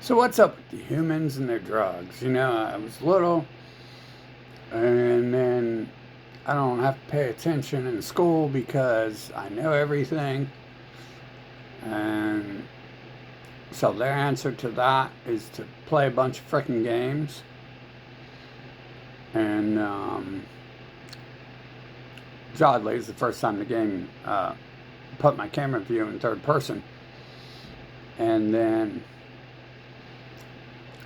So what's up with the humans and their drugs? I was little, and then I don't have to pay attention in school because I know everything. And so their answer to that is to play a bunch of freaking games. And oddly, it's the first time the game put my camera view in third person. And then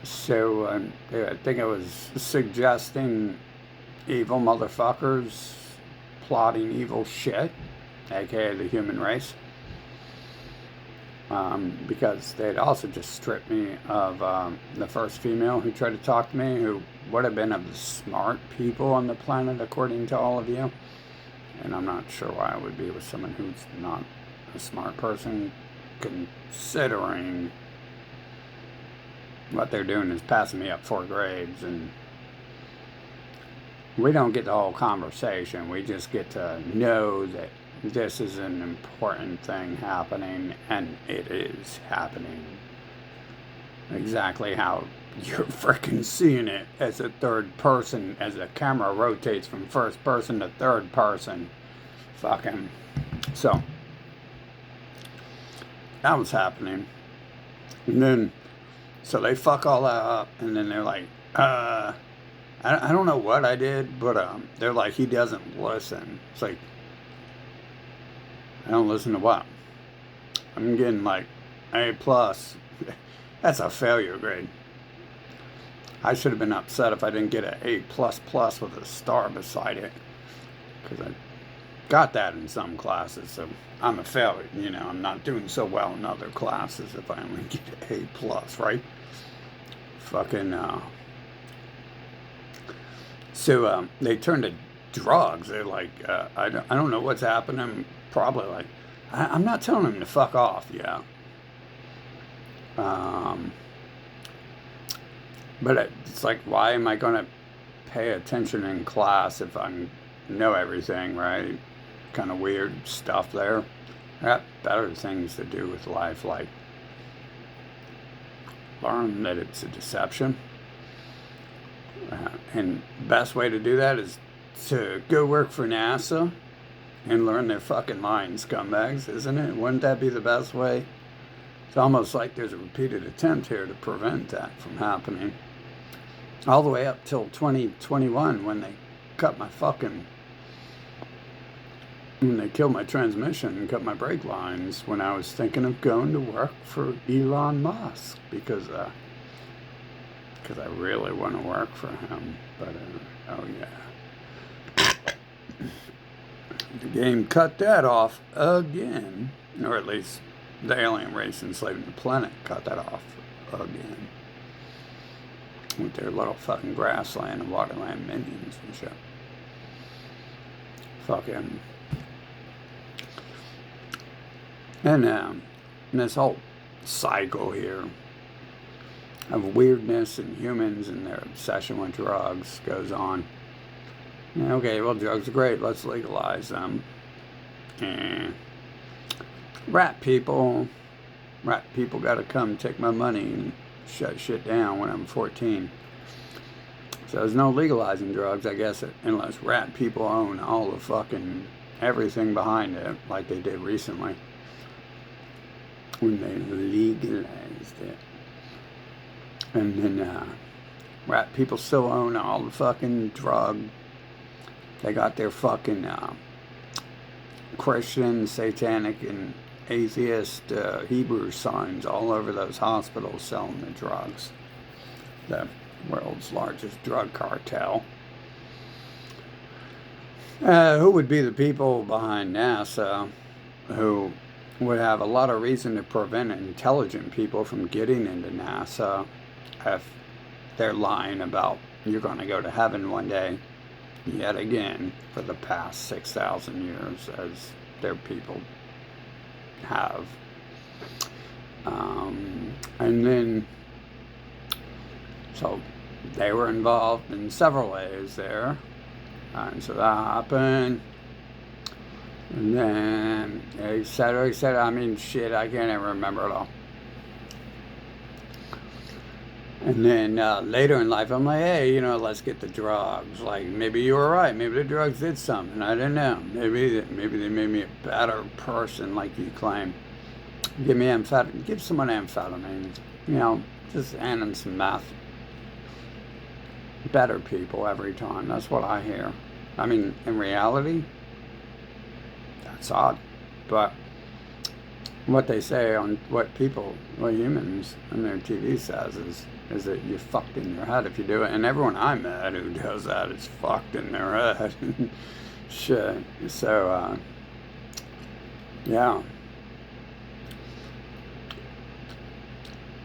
so I think it was suggesting evil motherfuckers plotting evil shit, aka the human race, because they'd also just stripped me of the first female who tried to talk to me, who would have been of the smart people on the planet, according to all of you. And I'm not sure why I would be with someone who's not a smart person, considering what they're doing is passing me up 4 grades, and we don't get the whole conversation. We just get to know that this is an important thing happening, and it is happening exactly how you're freaking seeing it, as a third person, as the camera rotates from first person to third person. Fucking. So, that was happening. And then, so they fuck all that up, and then they're like, I don't know what I did, but they're like, he doesn't listen. It's like, I don't listen to what? I'm getting like A plus. That's a failure grade. I should have been upset if I didn't get an A plus plus with a star beside it, because I got that in some classes, so I'm a failure. I'm not doing so well in other classes if I only get an A plus, right? Fucking, so they turned to drugs. They're like, I don't know what's happening. Probably like, I'm not telling them to fuck off yet. But it's like, why am I going to pay attention in class if I know everything, right? Kind of weird stuff there. I got better things to do with life, like learn that it's a deception. And the best way to do that is to go work for NASA and learn their fucking lying scumbags, isn't it? Wouldn't that be the best way? It's almost like there's a repeated attempt here to prevent that from happening. All the way up till 2021, when they cut my fucking, when they killed my transmission and cut my brake lines, when I was thinking of going to work for Elon Musk, because I really want to work for him. But oh yeah, the game cut that off again, or at least the alien race enslaving the planet cut that off again with their little fucking grassland and waterland minions and shit. Fucking. And this whole cycle here of weirdness and humans and their obsession with drugs goes on. Okay, well, drugs are great. Let's legalize them. And rat people got to come take my money and shut shit down when I'm 14. So there's no legalizing drugs, I guess, unless rat people own all the fucking everything behind it, like they did recently when they legalized it. And then rat people still own all the fucking drug. They got their fucking Christian, satanic, and atheist Hebrew signs all over those hospitals selling the drugs. The world's largest drug cartel. Who would be the people behind NASA who would have a lot of reason to prevent intelligent people from getting into NASA if they're lying about you're going to go to heaven one day, yet again, for the past 6,000 years, as their people have. And then, so they were involved in several ways there. And so that happened. And then, et cetera, I mean, shit, I can't even remember it all. And then later in life, I'm like, hey, let's get the drugs. Like, maybe you were right. Maybe the drugs did something. I didn't know. Maybe they made me a better person, like you claim. Give someone amphetamine. Just hand them some meth. Better people every time. That's what I hear. I mean, in reality, that's odd. But what they say on what humans on their TV says is that you're fucked in your head if you do it. And everyone I met who does that is fucked in their head. Shit. So, yeah.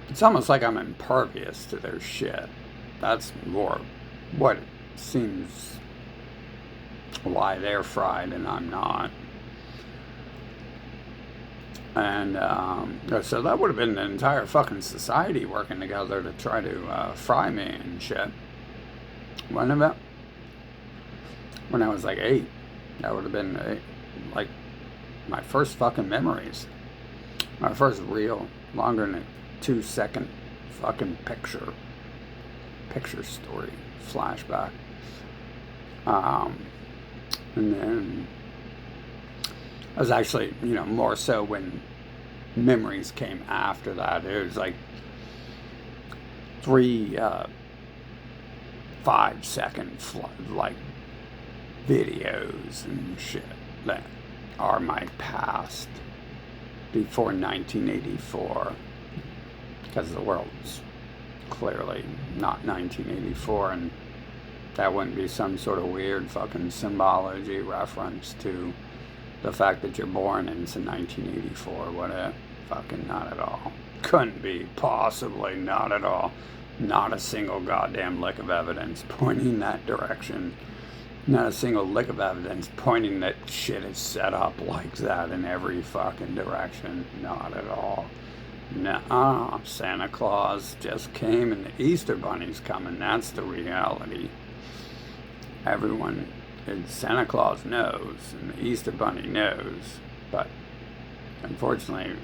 It's almost like I'm impervious to their shit. That's more what it seems why they're fried and I'm not. And so that would have been the entire fucking society working together to try to fry me and shit. When I was like 8, that would have been like my first fucking memories. My first real, longer than a 2-second fucking picture story, flashback. And then I was actually, more so when memories came after that. It was like 3 5-second like videos and shit that are my past before 1984, because the world's clearly not 1984, and that wouldn't be some sort of weird fucking symbology reference to the fact that you're born into 1984. What a fucking not at all. Couldn't be, possibly not at all. Not a single goddamn lick of evidence pointing that direction. Not a single lick of evidence pointing that shit is set up like that in every fucking direction. Not at all. Nuh-uh. Santa Claus just came and the Easter Bunny's coming. That's the reality. Everyone, Santa Claus knows and the Easter Bunny knows, but unfortunately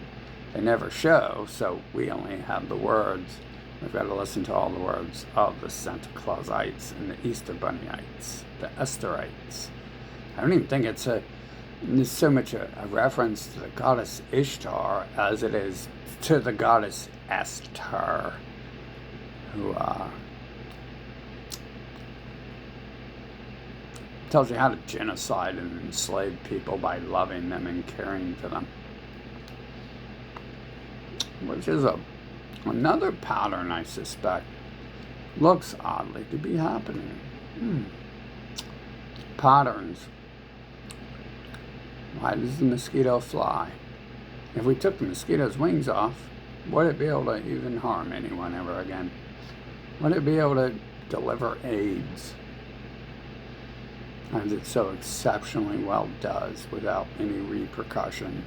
they never show, so we only have the words. We've got to listen to all the words of the Santa Clausites and the Easter Bunnyites, the Estherites. I don't even think it's so much a reference to the goddess Ishtar as it is to the goddess Esther, who tells you how to genocide and enslave people by loving them and caring for them, which is another pattern, I suspect, looks oddly to be happening. Patterns. Why does the mosquito fly? If we took the mosquito's wings off, would it be able to even harm anyone ever again? Would it be able to deliver AIDS, as it so exceptionally well does, without any repercussion?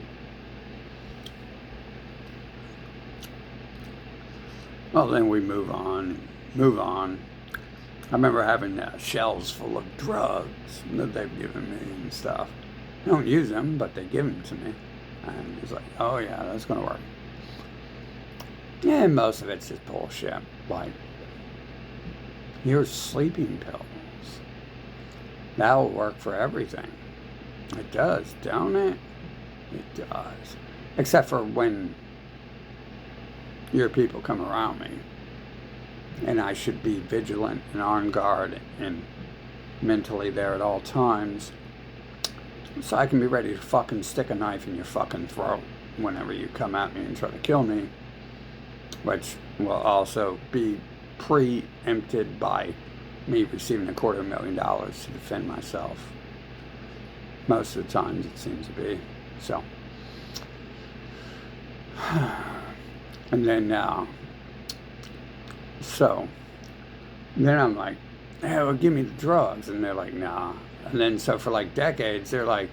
Well, then we move on. I remember having shelves full of drugs that they've given me and stuff. I don't use them, but they give them to me. And it's like, oh yeah, that's going to work. And most of it's just bullshit. Like, here's sleeping pills. That'll work for everything. It does, don't it? It does. Except for when your people come around me. And I should be vigilant and on guard and mentally there at all times, so I can be ready to fucking stick a knife in your fucking throat whenever you come at me and try to kill me, which will also be preempted by me receiving $250,000 to defend myself. Most of the times it seems to be. So, and then then I'm like, hey, well, give me the drugs. And they're like, nah. And then so for like decades, they're like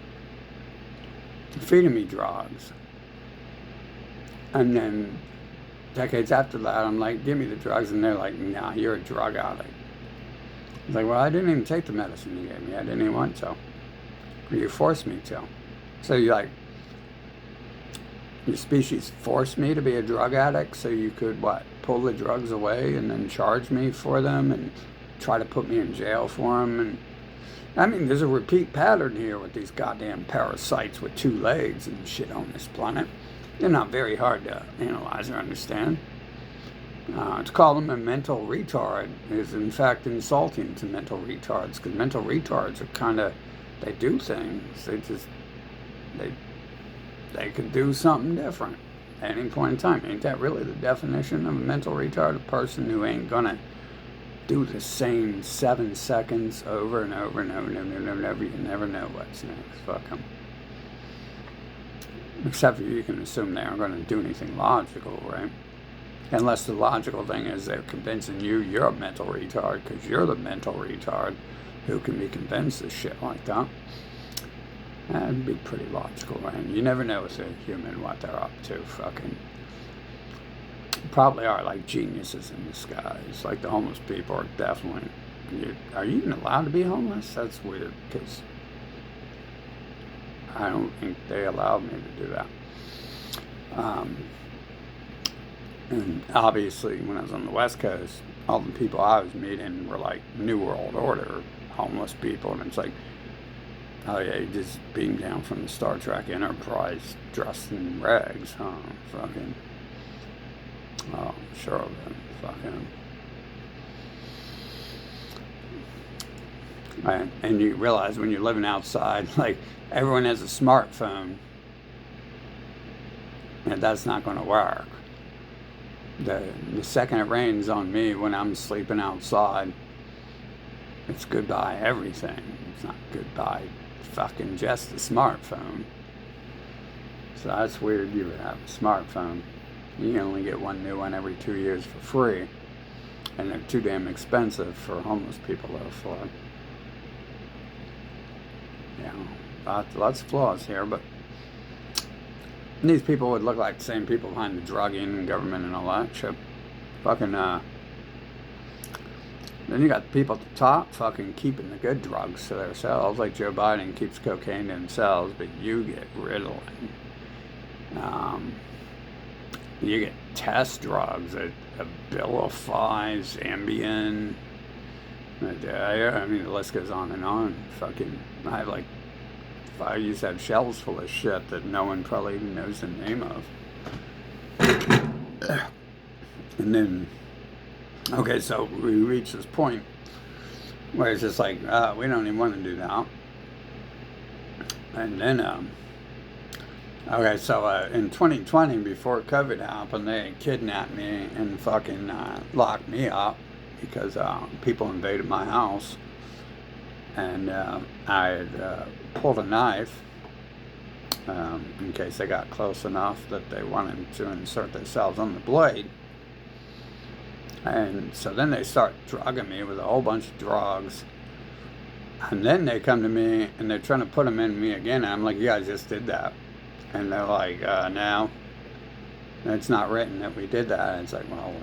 feeding me drugs. And then decades after that, I'm like, give me the drugs. And they're like, nah, you're a drug addict. I was like, well, I didn't even take the medicine you gave me. I didn't even want to. Or you forced me to. So you're like, Your species forced me to be a drug addict so you could, what, pull the drugs away and then charge me for them and try to put me in jail for them. And I mean, there's a repeat pattern here with these goddamn parasites with 2 legs and shit on this planet. They're not very hard to analyze or understand. To call them a mental retard is in fact insulting to mental retards, because mental retards are kind of, they do things. They could do something different at any point in time. Ain't that really the definition of a mental retard? A person who ain't gonna do the same 7 seconds over and over and over and over and over and over. You never know what's next. Fuck them. Except for you can assume they aren't going to do anything logical, right? Unless the logical thing is they're convincing you you're a mental retard because you're the mental retard who can be convinced of shit like that. That'd be pretty logical, right? You never know with a human what they're up to. Fucking probably are like geniuses in disguise. Like the homeless people are definitely. Are you even allowed to be homeless? That's weird because I don't think they allowed me to do that. And obviously, when I was on the West Coast, all the people I was meeting were like New World Order homeless people, and it's like, oh yeah, you just beamed down from the Star Trek Enterprise dressed in rags, huh? Fucking. Oh, sure, then. Fucking. And you realize when you're living outside, like, everyone has a smartphone, and that's not going to work. The second it rains on me when I'm sleeping outside, it's goodbye everything. It's not goodbye fucking just the smartphone. So that's weird you would have a smartphone. You can only get one new one every 2 years for free. And they're too damn expensive for homeless people to afford. Yeah, lots of flaws here, but these people would look like the same people behind the drugging and government and all that shit. Fucking, then you got people at the top fucking keeping the good drugs to themselves, like Joe Biden keeps cocaine to themselves, but you get Ritalin. You get test drugs, Abilify, Ambien. I mean, the list goes on and on. Fucking, I used to have shelves full of shit that no one probably even knows the name of. And then, okay, so we reach this point where it's just like, we don't even want to do that. And then, okay, so in 2020, before COVID happened, they kidnapped me and fucking locked me up because people invaded my house. And I had pulled a knife in case they got close enough that they wanted to insert themselves on the blade. And so then they start drugging me with a whole bunch of drugs. And then they come to me and they're trying to put them in me again. And I'm like, you guys just did that. And they're like, no, it's not written that we did that. And it's like, well,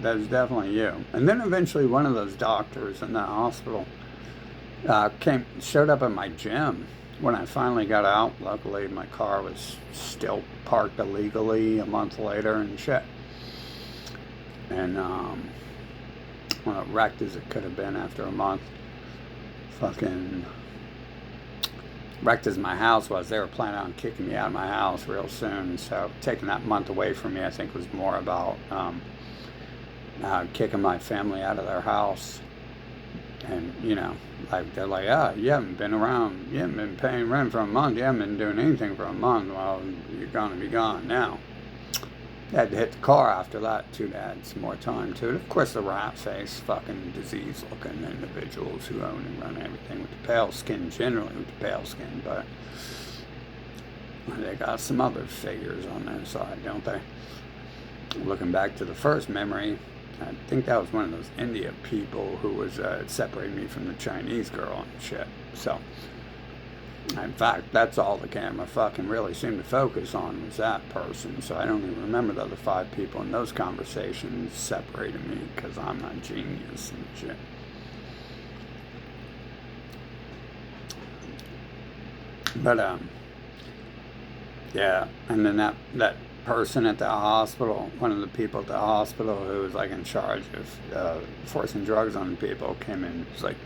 that was definitely you. And then eventually one of those doctors in the hospital showed up at my gym when I finally got out. Luckily, my car was still parked illegally a month later and shit. And well, wrecked as it could have been after a month. Fucking wrecked as my house was. They were planning on kicking me out of my house real soon. So taking that month away from me, I think, was more about kicking my family out of their house. And, you know, like, they're like, you haven't been around, you haven't been paying rent for a month, you haven't been doing anything for a month, well, you're going to be gone now. Had to hit the car after that, too, to add some more time to it. Of course, the rat-faced, fucking disease-looking individuals who own and run everything with the pale skin, generally with the pale skin, but they got some other figures on their side, don't they? Looking back to the first memory, I think that was one of those India people who was separating me from the Chinese girl and shit. So, in fact, that's all the camera fucking really seemed to focus on was that person. So I don't even remember the other 5 people in those conversations separating me because I'm a genius and shit. But, Yeah, and then that person at the hospital, one of the people at the hospital who was like in charge of forcing drugs on people, came in. It was like,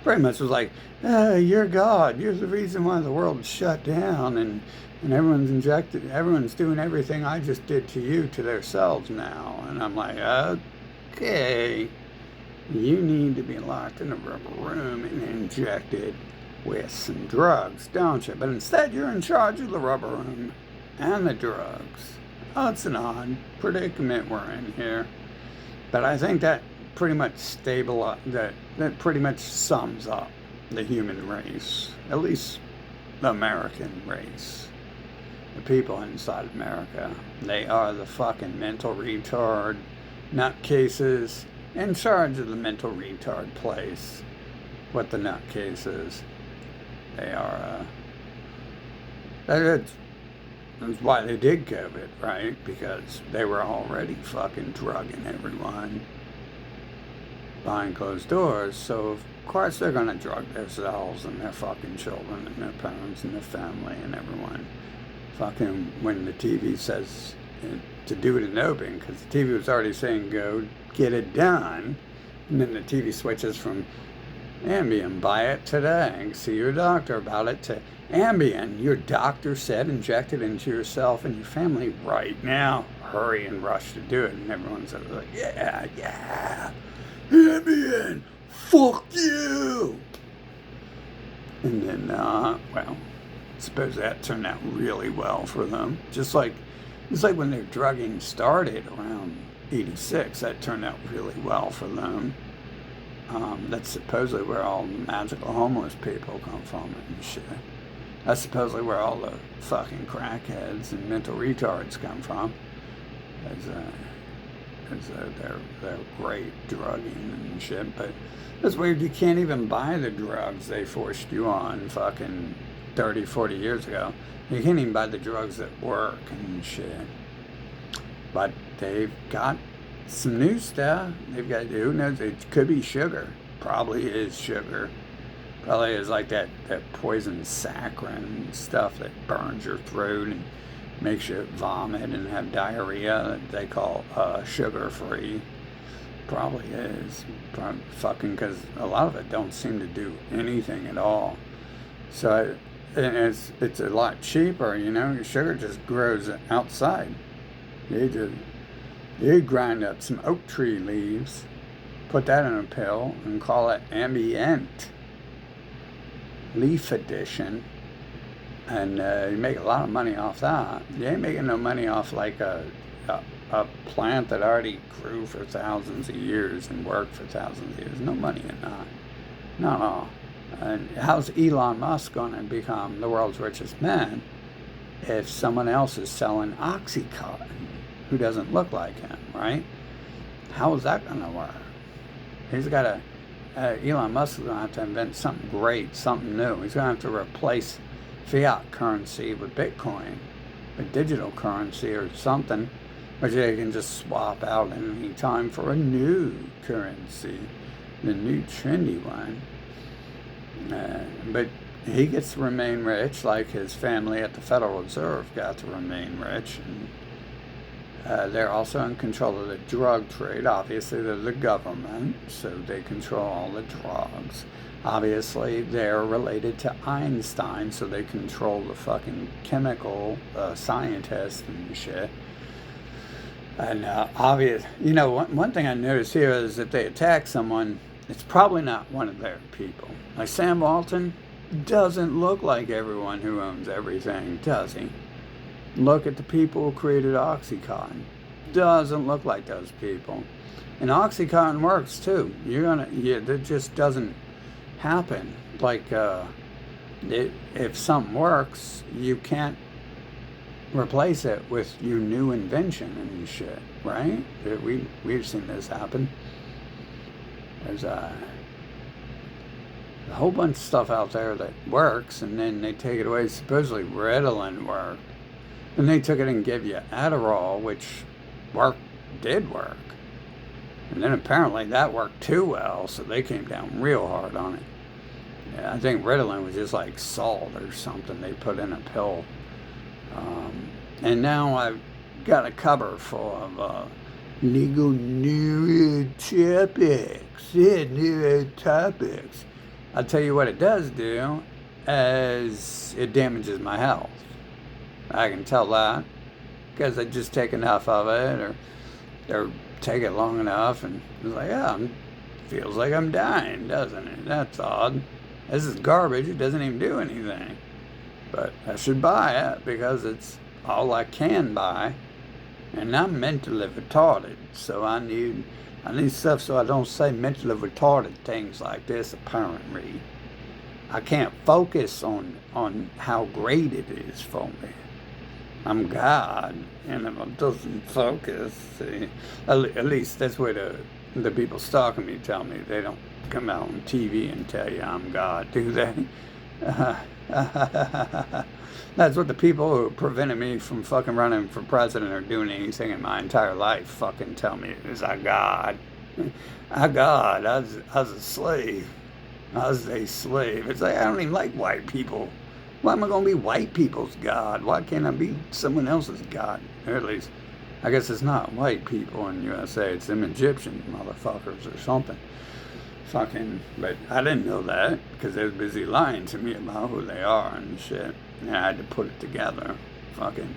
pretty much was like, "You're God. You're the reason why the world's shut down, and everyone's doing everything I just did to you to themselves now." And I'm like, okay, you need to be locked in a rubber room and injected with some drugs, don't you? But instead, you're in charge of the rubber room and the drugs. Oh, it's an odd predicament we're in here. But I think that pretty much that pretty much sums up the human race, at least the American race. The people inside America. They are the fucking mental retard nutcases in charge of the mental retard place. What the nutcases. They are, that's why they did COVID, right? Because they were already fucking drugging everyone behind closed doors. So, of course, they're going to drug themselves and their fucking children and their parents and their family and everyone. Fucking when the TV says to do it in open, because the TV was already saying go get it done. And then the TV switches from Ambien, buy it today, see your doctor about it, to Ambien, your doctor said inject it into yourself and your family right now. Hurry and rush to do it. And everyone's like, yeah, Ambien, fuck you. And then, well, I suppose that turned out really well for them. Just like when their drugging started around 86, that turned out really well for them. That's supposedly where all the magical homeless people come from and shit. That's supposedly where all the fucking crackheads and mental retards come from. They're great drugging and shit. But it's weird, you can't even buy the drugs they forced you on fucking 30, 40 years ago. You can't even buy the drugs that work and shit. But they've got some new stuff. They've got, who knows, it could be sugar. Probably is sugar. Probably is like that poison saccharin stuff that burns your throat and makes you vomit and have diarrhea that they call sugar-free. Probably is. Fucking, because a lot of it don't seem to do anything at all. So and it's a lot cheaper, you know. Your sugar just grows outside. You grind up some oak tree leaves, put that in a pill, and call it ambient leaf edition, and you make a lot of money off that. You ain't making no money off like a plant that already grew for thousands of years and worked for thousands of years. No money in that. Not at all. And how's Elon Musk going to become the world's richest man if someone else is selling Oxycontin who doesn't look like him, right? How is that going to work? He's got to, Elon Musk is going to have to invent something great, something new. He's going to have to replace fiat currency with Bitcoin, with digital currency or something, which they can just swap out any time for a new currency, the new trendy one. But he gets to remain rich, like his family at the Federal Reserve got to remain rich. And they're also in control of the drug trade. Obviously, they're the government, so they control all the drugs. Obviously, they're related to Einstein, so they control the fucking chemical scientists and shit. And one thing I noticed here is if they attack someone, it's probably not one of their people. Like Sam Walton doesn't look like everyone who owns everything, does he? Look at the people who created Oxycontin. Doesn't look like those people. And Oxycontin works too. That just doesn't happen. Like, if something works, you can't replace it with your new invention and shit, right? We've seen this happen. There's a whole bunch of stuff out there that works, and then they take it away. Supposedly Ritalin worked. And they took it and gave you Adderall, which did work. And then apparently that worked too well, so they came down real hard on it. Yeah, I think Ritalin was just like salt or something they put in a pill. And now I've got a cover full of legal new topics. Yeah, new topics. I'll tell you what it does do, is it damages my health. I can tell that because I just take enough of it, or take it long enough, and it's like, yeah, feels like I'm dying, doesn't it? That's odd. This is garbage. It doesn't even do anything. But I should buy it because it's all I can buy. And I'm mentally retarded, so I need stuff so I don't say mentally retarded things like this, apparently. I can't focus on how great it is for me. I'm God, and if it doesn't focus, see, at least that's what the people stalking me tell me. They don't come out on TV and tell you I'm God, do they? That's what the people who prevented me from fucking running for president or doing anything in my entire life fucking tell me is I God. I God. I was a slave. I was a slave. It's like I don't even like white people. Why am I going to be white people's God? Why can't I be someone else's God? Or at least, I guess it's not white people in USA. It's them Egyptian motherfuckers or something. Fucking, but I didn't know that because they were busy lying to me about who they are and shit. And I had to put it together. Fucking,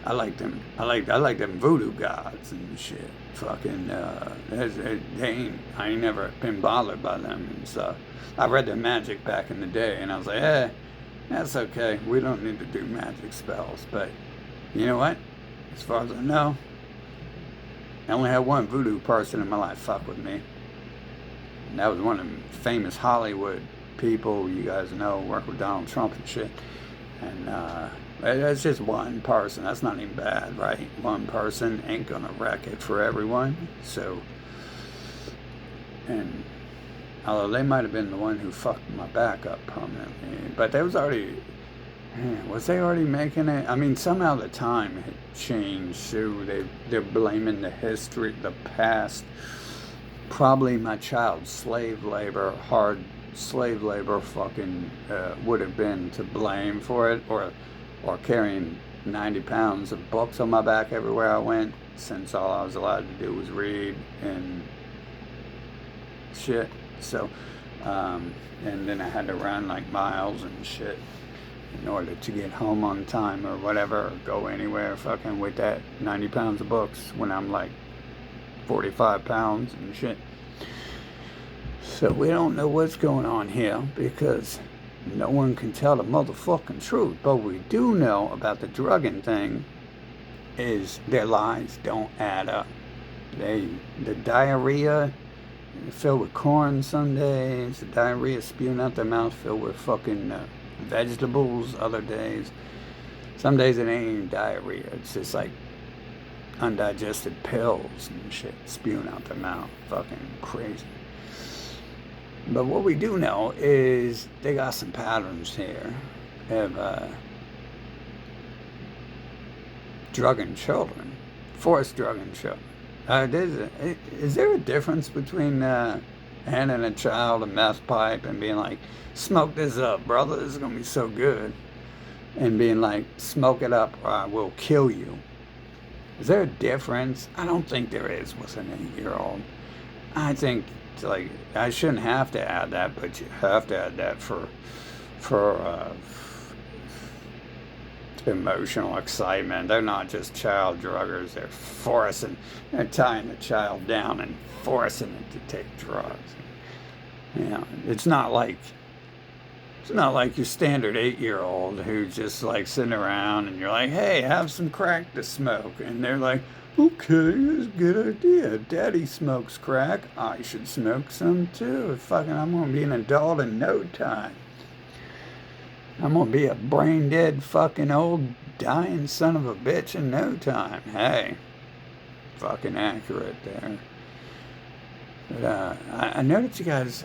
I like them. I like them voodoo gods and shit. Fucking, I ain't never been bothered by them and stuff. I read their magic back in the day, and I was like, that's okay. We don't need to do magic spells. But you know what? As far as I know, I only had one voodoo person in my life fuck with me. And that was one of the famous Hollywood people you guys know, work with Donald Trump and shit. And that's just one person. That's not even bad, right? One person ain't gonna wreck it for everyone. So, and although they might have been the one who fucked my back up permanently, but they was they already making it? I mean, somehow the time had changed too. They're blaming the history, the past. Probably my child's slave labor, hard slave labor, fucking would have been to blame for it, or carrying 90 pounds of books on my back everywhere I went, since all I was allowed to do was read and shit. So, and then I had to run like miles and shit in order to get home on time or whatever, or go anywhere fucking with that 90 pounds of books when I'm like 45 pounds and shit. So we don't know what's going on here because no one can tell the motherfucking truth. But we do know about the drugging thing is their lies don't add up. The diarrhea filled with corn some days, the diarrhea spewing out their mouth filled with fucking vegetables other days. Some days it ain't even diarrhea, it's just like undigested pills and shit spewing out their mouth. Fucking crazy. But what we do know is they got some patterns here of drugging children, forced drugging children. Is there a difference between handing a child a meth pipe and being like, smoke this up, brother, this is going to be so good, and being like, smoke it up or I will kill you? Is there a difference? I don't think there is with an 8-year-old. I think, like, I shouldn't have to add that, but you have to add that for emotional excitement. They're not just child druggers. They're tying the child down and forcing it to take drugs. You know, it's not like your standard 8-year-old who's just like sitting around and you're like, hey, have some crack to smoke. And they're like, okay, that's a good idea. Daddy smokes crack. I should smoke some too. Fucking, I'm going to be an adult in no time. I'm going to be a brain dead fucking old dying son of a bitch in no time. Hey, fucking accurate there. But I know that you guys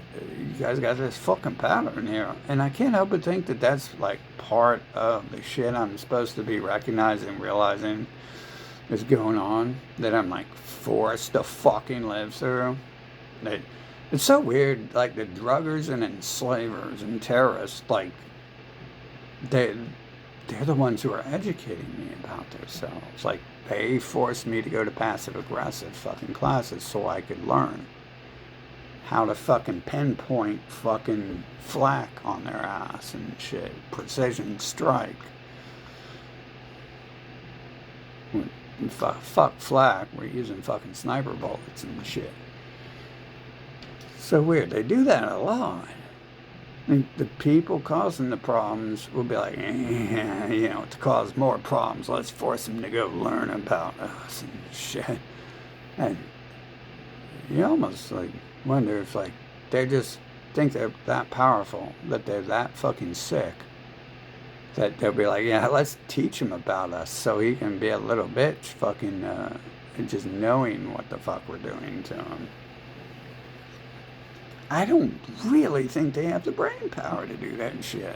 got this fucking pattern here, and I can't help but think that that's like part of the shit I'm supposed to be recognizing, realizing is going on, that I'm like forced to fucking live through. It's so weird, like the druggers and enslavers and terrorists, like they're the ones who are educating me about themselves. Like, they forced me to go to passive aggressive fucking classes so I could learn how to fucking pinpoint fucking flak on their ass and shit. Precision strike. Fuck flak, we're using fucking sniper bullets and shit. So weird. They do that a lot. The people causing the problems will be like, to cause more problems, let's force them to go learn about us and shit. And you almost like wonder if like they just think they're that powerful, that they're that fucking sick, that they'll be like, yeah, let's teach him about us so he can be a little bitch fucking just knowing what the fuck we're doing to him. I don't really think they have the brain power to do that shit.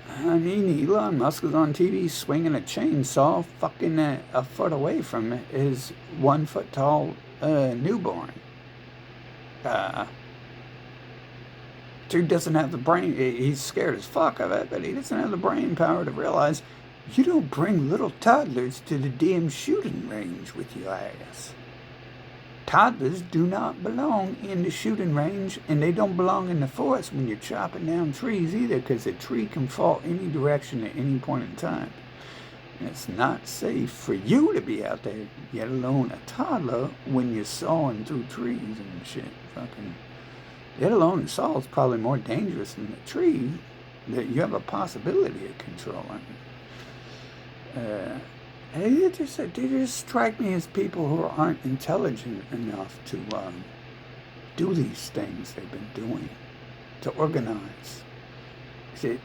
I mean, Elon Musk is on TV swinging a chainsaw fucking a foot away from his 1 foot tall newborn. Dude doesn't have the brain, he's scared as fuck of it, but he doesn't have the brain power to realize you don't bring little toddlers to the damn shooting range with your ass. Toddlers do not belong in the shooting range, and they don't belong in the forest when you're chopping down trees either, because a tree can fall any direction at any point in time. And it's not safe for you to be out there, yet alone a toddler, when you're sawing through trees and shit. Fucking, let alone the saw is probably more dangerous than the tree that you have a possibility of controlling. They just strike me as people who aren't intelligent enough to do these things they've been doing, to organize. It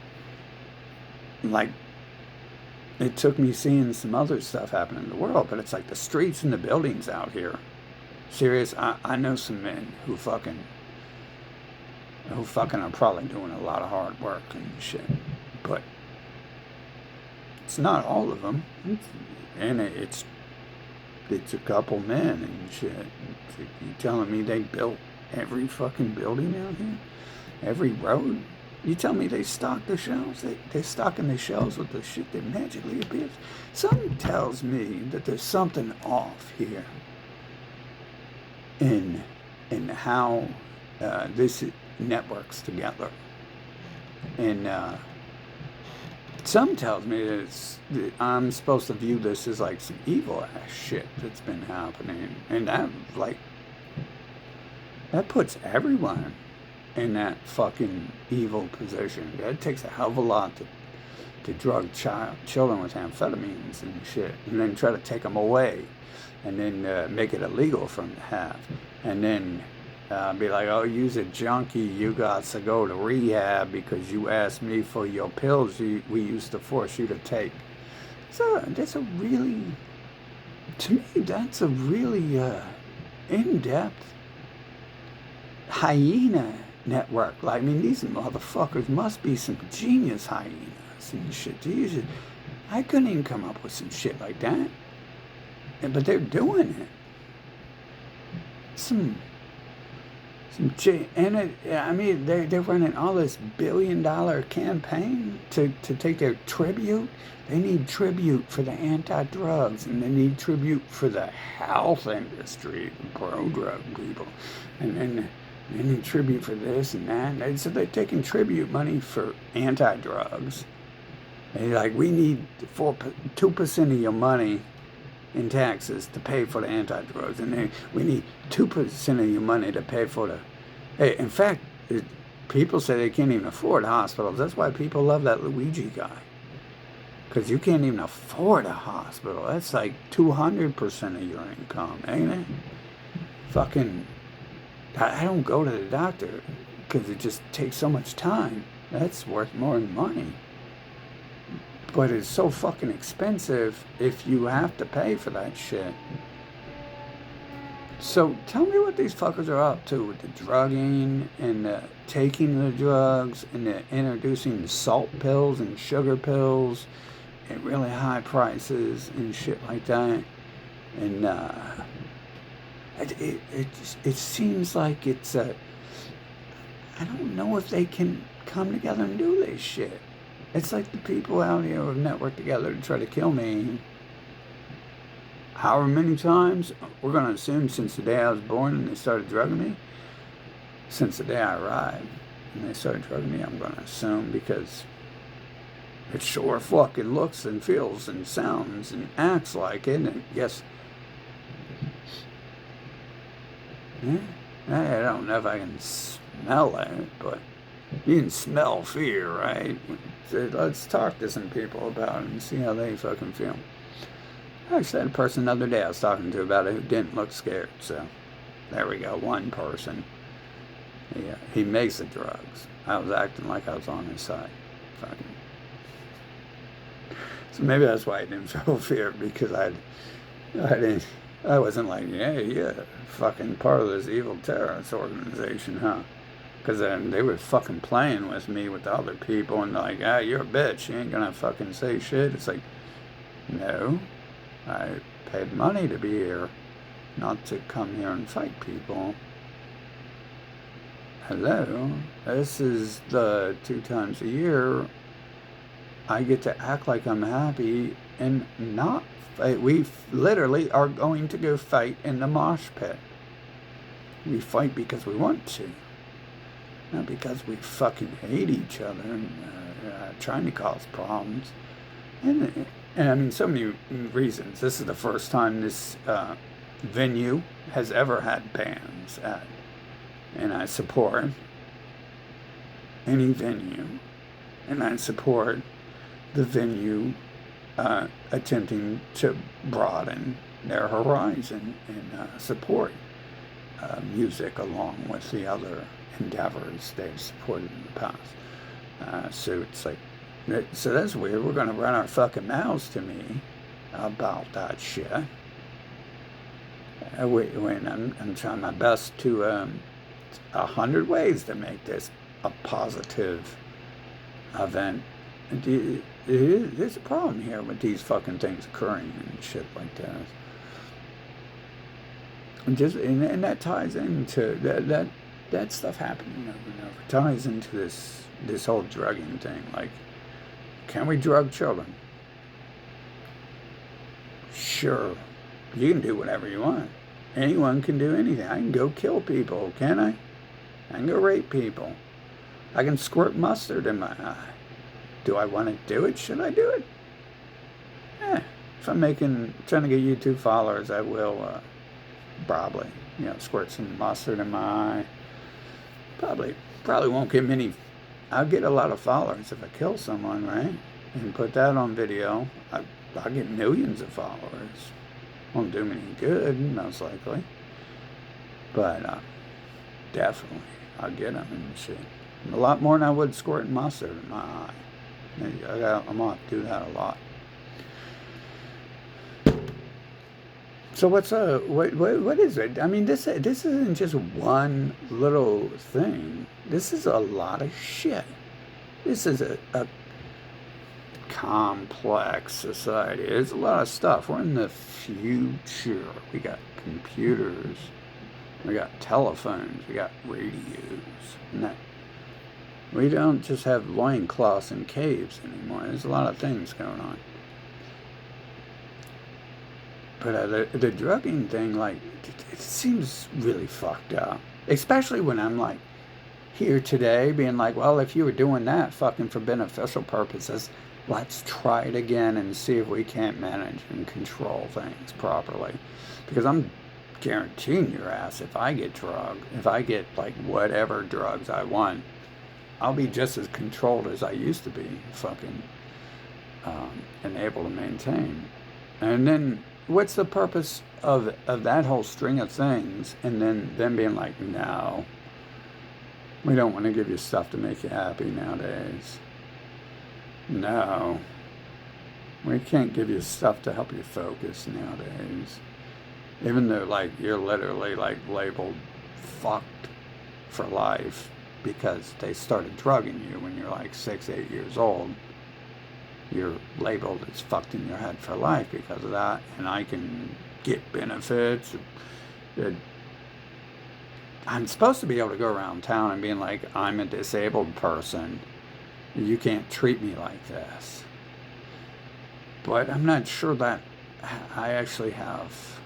took me seeing some other stuff happen in the world, but it's like the streets and the buildings out here. Serious, I know some men who fucking are probably doing a lot of hard work and shit, but it's not all of them. And it's a couple men and shit. You telling me they built every fucking building out here? Every road? You tell me they stock the shelves? They're stocking the shelves with the shit that magically appears? Something tells me that there's something off here in how this networks together. And some tells me that I'm supposed to view this as like some evil ass shit that's been happening, and that puts everyone in that fucking evil position. That takes a hell of a lot to drug children with amphetamines and shit, and then try to take them away, and then make it illegal for them to have, and then be like, oh, you's a junkie, you got to go to rehab because you asked me for your pills we used to force you to take. So that's a really, to me, that's a really in-depth hyena network. Like, I mean, these motherfuckers must be some genius hyenas and shit. I couldn't even come up with some shit like that. But they're doing it. They're running all this billion-dollar campaign to take their tribute. They need tribute for the anti-drugs, and they need tribute for the health industry, the pro-drug people, and they need tribute for this and that. And so they're taking tribute money for anti-drugs. They're like, we need 2% of your money in taxes to pay for the anti-drugs, and we need 2% of your money to pay for the. Hey, in fact, people say they can't even afford hospitals. That's why people love that Luigi guy, because you can't even afford a hospital. That's like 200% of your income, ain't it? Fucking, I don't go to the doctor because it just takes so much time. That's worth more than money. But it's so fucking expensive if you have to pay for that shit. So tell me what these fuckers are up to with the drugging and the taking the drugs and the introducing the salt pills and sugar pills at really high prices and shit like that. And it seems like I don't know if they can come together and do this shit. It's like the people out here who have networked together to try to kill me. However many times, we're going to assume since the day I was born and they started drugging me, since the day I arrived and they started drugging me, I'm going to assume because it sure fucking looks and feels and sounds and acts like it. And yes, I don't know if I can smell it, but you can smell fear, right? So let's talk to some people about it and see how they fucking feel. I actually had a person the other day I was talking to about it who didn't look scared, so there we go, one person. Yeah, he makes the drugs. I was acting like I was on his side. Fucking. So maybe that's why I didn't feel fear, because I wasn't like, yeah, fucking part of this evil terrorist organization, huh? Because then they were fucking playing with me with the other people and like, you're a bitch, you ain't gonna fucking say shit. It's like, no, I paid money to be here, not to come here and fight people. Hello, this is the 2 times a year I get to act like I'm happy and not fight. We literally are going to go fight in the mosh pit. We fight because we want to, not because we fucking hate each other and trying to cause problems. And I mean, so many reasons. This is the first time this venue has ever had bands at. And I support any venue. And I support the venue attempting to broaden their horizon and support music along with the other endeavors they've supported in the past. So it's like, so that's weird. We're going to run our fucking mouths to me about that shit. When I'm trying my best to 100 ways to make this a positive event. There's a problem here with these fucking things occurring and shit like that. And that ties into that stuff happening over and over. Ties into this whole drugging thing. Like, can we drug children? Sure, you can do whatever you want. Anyone can do anything. I can go kill people, can I? I can go rape people. I can squirt mustard in my eye. Do I want to do it? Should I do it? If I'm trying to get YouTube followers, I will probably, squirt some mustard in my eye. Probably won't get many. I'll get a lot of followers if I kill someone, right? And put that on video. I'll get millions of followers. Won't do me any good, most likely. But definitely, I'll get them and shit. A lot more than I would squirting mustard in my eye. I'm going to do that a lot. So what is it? I mean, this isn't just one little thing. This is a lot of shit. This is a complex society. There's a lot of stuff. We're in the future. We got computers. We got telephones. We got radios. And we don't just have loincloths and caves anymore. There's a lot of things going on. But the drugging thing, like, it seems really fucked up. Especially when I'm, like, here today being like, well, if you were doing that fucking for beneficial purposes, let's try it again and see if we can't manage and control things properly. Because I'm guaranteeing your ass, if I get drugged, if I get, like, whatever drugs I want, I'll be just as controlled as I used to be, fucking, and able to maintain. And then, what's the purpose of that whole string of things, and then them being like, no, we don't want to give you stuff to make you happy nowadays. No, we can't give you stuff to help you focus nowadays. Even though, like, you're literally, like, labeled fucked for life because they started drugging you when you're, like, 6, 8 years old. You're labeled as fucked in your head for life because of that, and I can get benefits. I'm supposed to be able to go around town and being like, I'm a disabled person, You can't treat me like this. But I'm not sure that I actually have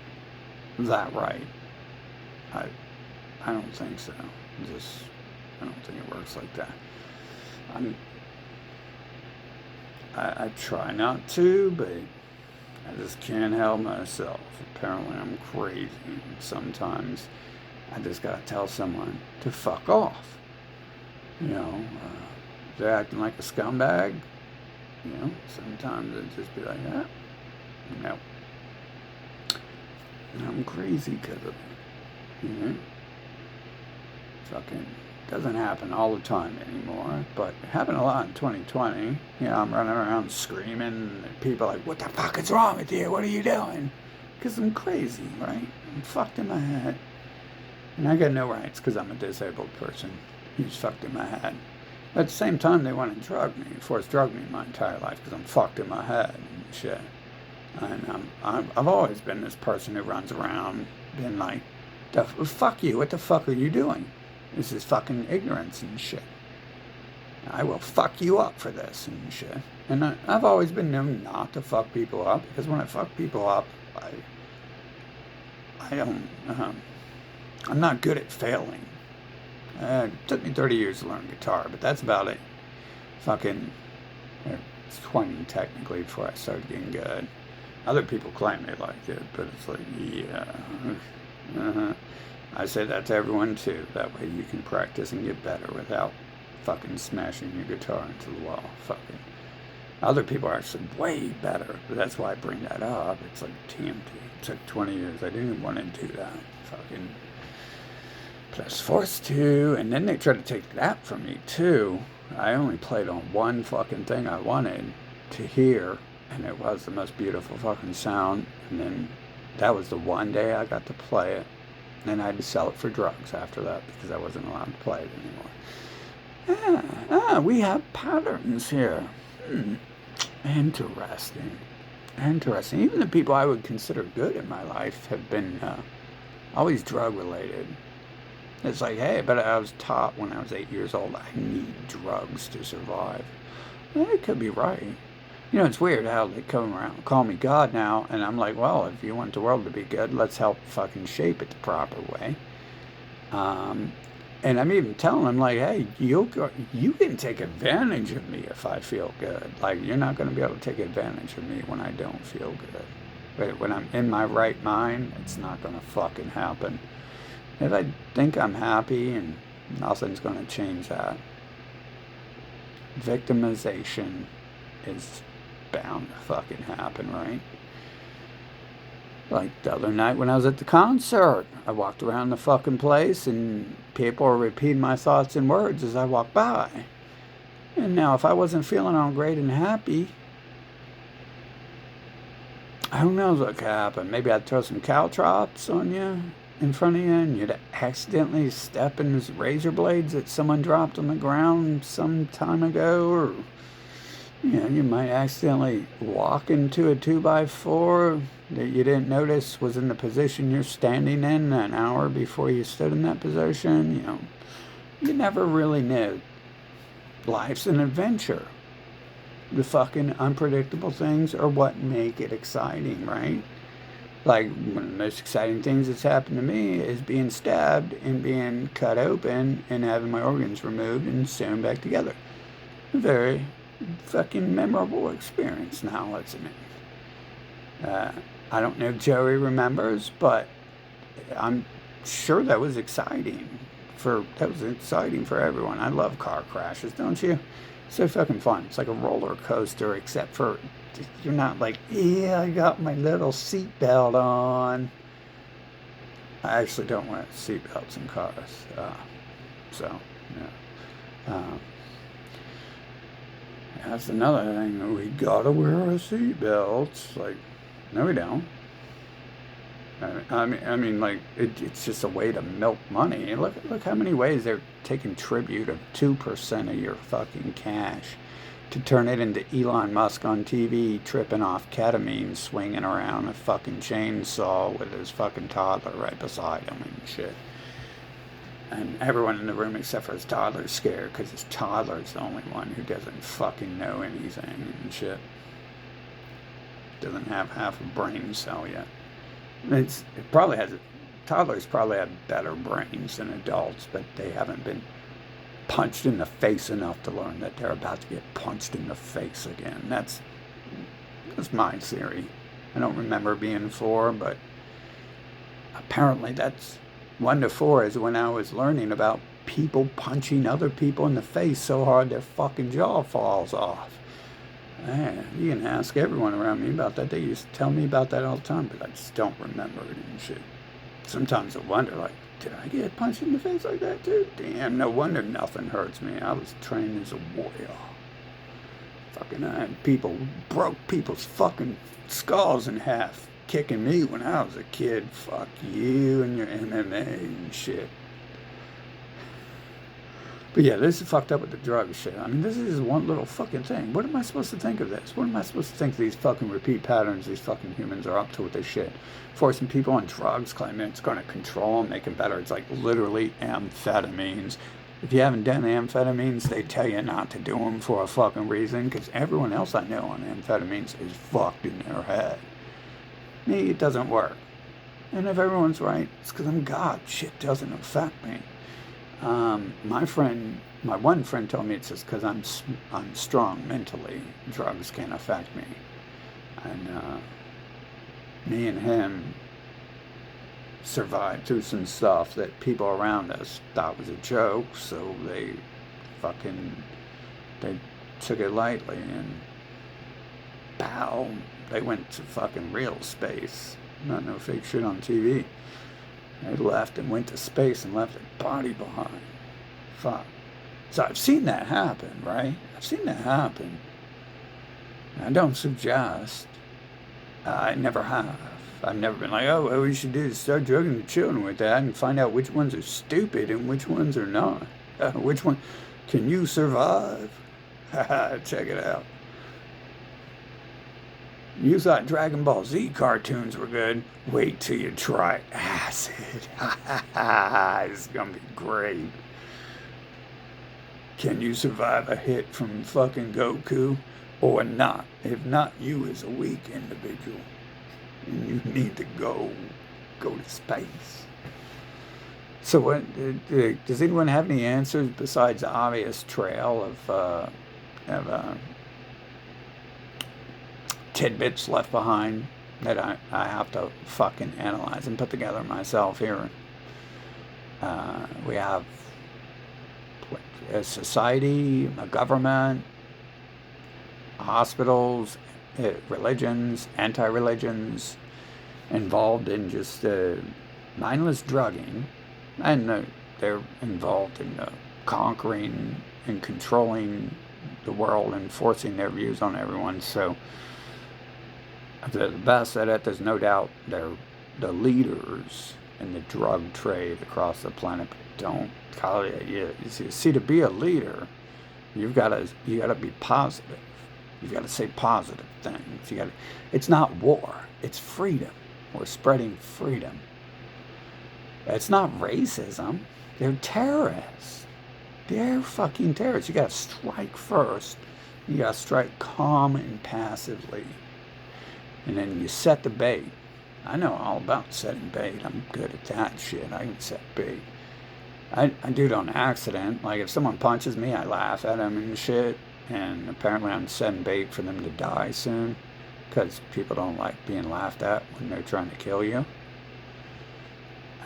that right. I, I don't think so. Just, I don't think it works like that. I'm, I try not to, but I just can't help myself. Apparently, I'm crazy. Sometimes I just gotta tell someone to fuck off. You know, they're acting like a scumbag. You know, sometimes it just be like, yeah, no, I'm crazy because of it. You know, fucking doesn't happen all the time anymore, but it happened a lot in 2020. You know, I'm running around screaming, and people are like, what the fuck is wrong with you? What are you doing? Because I'm crazy, right? I'm fucked in my head. And I got no rights because I'm a disabled person who's fucked in my head. At the same time, they want to drug me, force drug me my entire life because I'm fucked in my head and shit. And I've always been this person who runs around, been like, fuck you, what the fuck are you doing? This is fucking ignorance and shit. I will fuck you up for this and shit. And I've always been known not to fuck people up because when I fuck people up, I don't, I'm not good at failing. It took me 30 years to learn guitar, but that's about it. Fucking, it's 20 technically before I started getting good. Other people claim they liked it, but it's like, yeah. I say that to everyone too. That way you can practice and get better without fucking smashing your guitar into the wall. Fucking. Other people are actually way better, but that's why I bring that up. It's like, damn, dude, it took 20 years. I didn't want to do that. Fucking. But I was forced to, and then they tried to take that from me too. I only played on one fucking thing I wanted to hear, and it was the most beautiful fucking sound. And then that was the one day I got to play it. And I had to sell it for drugs after that because I wasn't allowed to play it anymore. We have patterns here. Interesting. Interesting. Even the people I would consider good in my life have been always drug related. It's like, hey, but I was taught when I was 8 years old I need drugs to survive. Well, it could be right. You know, it's weird how they come around, call me God now, and I'm like, well, if you want the world to be good, let's help fucking shape it the proper way. And I'm even telling them, like, hey, you can take advantage of me if I feel good. Like, you're not going to be able to take advantage of me when I don't feel good. But when I'm in my right mind, it's not going to fucking happen. If I think I'm happy, and nothing's going to change that. Victimization is bound to fucking happen, right? Like the other night when I was at the concert, I walked around the fucking place and people were repeating my thoughts and words as I walked by. And now if I wasn't feeling all great and happy, who knows what could happen? Maybe I'd throw some caltrops on you in front of you and you'd accidentally step in those razor blades that someone dropped on the ground some time ago, or you know, you might accidentally walk into a 2x4 that you didn't notice was in the position you're standing in an hour before you stood in that position. You know, you never really knew. Life's an adventure. The fucking unpredictable things are what make it exciting, right? Like, one of the most exciting things that's happened to me is being stabbed and being cut open and having my organs removed and sewn back together. Very fucking memorable experience now, isn't it? I don't know if Joey remembers, but I'm sure that was exciting for everyone. I love car crashes, don't you? It's so fucking fun. It's like a roller coaster, except for you're not like, yeah, I got my little seatbelt on. I actually don't wear seatbelts in cars, so yeah. That's another thing. We gotta wear our seatbelts. Like, no, we don't. I mean, like it's just a way to milk money. Look how many ways they're taking tribute of 2% of your fucking cash to turn it into Elon Musk on TV tripping off ketamine, swinging around a fucking chainsaw with his fucking toddler right beside him and shit. And everyone in the room except for his toddler is scared because his toddler's the only one who doesn't fucking know anything and shit. Doesn't have half a brain cell yet. Toddlers probably have better brains than adults, but they haven't been punched in the face enough to learn that they're about to get punched in the face again. That's my theory. I don't remember being 4, but apparently that's 1 to 4 is when I was learning about people punching other people in the face so hard their fucking jaw falls off. Man, you can ask everyone around me about that. They used to tell me about that all the time, but I just don't remember it and shit. Sometimes I wonder, like, did I get punched in the face like that too? Damn, no wonder nothing hurts me. I was trained as a warrior. Fucking I had people, broke people's fucking skulls in half, kicking me when I was a kid. Fuck you and your MMA and shit. But yeah, this is fucked up with the drug shit. I mean, this is one little fucking thing. What am I supposed to think of this? What am I supposed to think these fucking repeat patterns these fucking humans are up to with this shit? Forcing people on drugs, claiming it's going to control them, make them better. It's like literally amphetamines. If you haven't done amphetamines, they tell you not to do them for a fucking reason, because everyone else I know on amphetamines is fucked in their head. Me, it doesn't work. And if everyone's right, it's because I'm God. Shit doesn't affect me. My one friend told me it's just because I'm strong mentally. Drugs can't affect me. And me and him survived through some stuff that people around us thought was a joke, so they took it lightly, and pow, they went to fucking real space. Not no fake shit on TV. They left and went to space and left their body behind. Fuck. So I've seen that happen, right? I've seen that happen. I don't suggest. I never have. I've never been like, oh, what we should do is start drugging the children with that and find out which ones are stupid and which ones are not. Which one can you survive? Check it out. You thought Dragon Ball Z cartoons were good. Wait till you try acid. It's gonna be great. Can you survive a hit from fucking Goku or not? If not, you is a weak individual. And you need to go to space. So what, does anyone have any answers besides the obvious trail of tidbits left behind that I have to fucking analyze and put together myself here? We have a society, a government, hospitals, religions, anti-religions involved in just mindless drugging, and they're involved in conquering and controlling the world and forcing their views on everyone. So the best at it, there's no doubt they're the leaders in the drug trade across the planet. Don't call it. You see, to be a leader, you gotta be positive. You've got to say positive things. It's not war. It's freedom. We're spreading freedom. It's not racism. They're terrorists. They're fucking terrorists. You got to strike first. You got to strike calm and passively. And then you set the bait. I know all about setting bait. I'm good at that shit. I can set bait. I do it on accident. Like if someone punches me, I laugh at them and shit. And apparently I'm setting bait for them to die soon, because people don't like being laughed at when they're trying to kill you.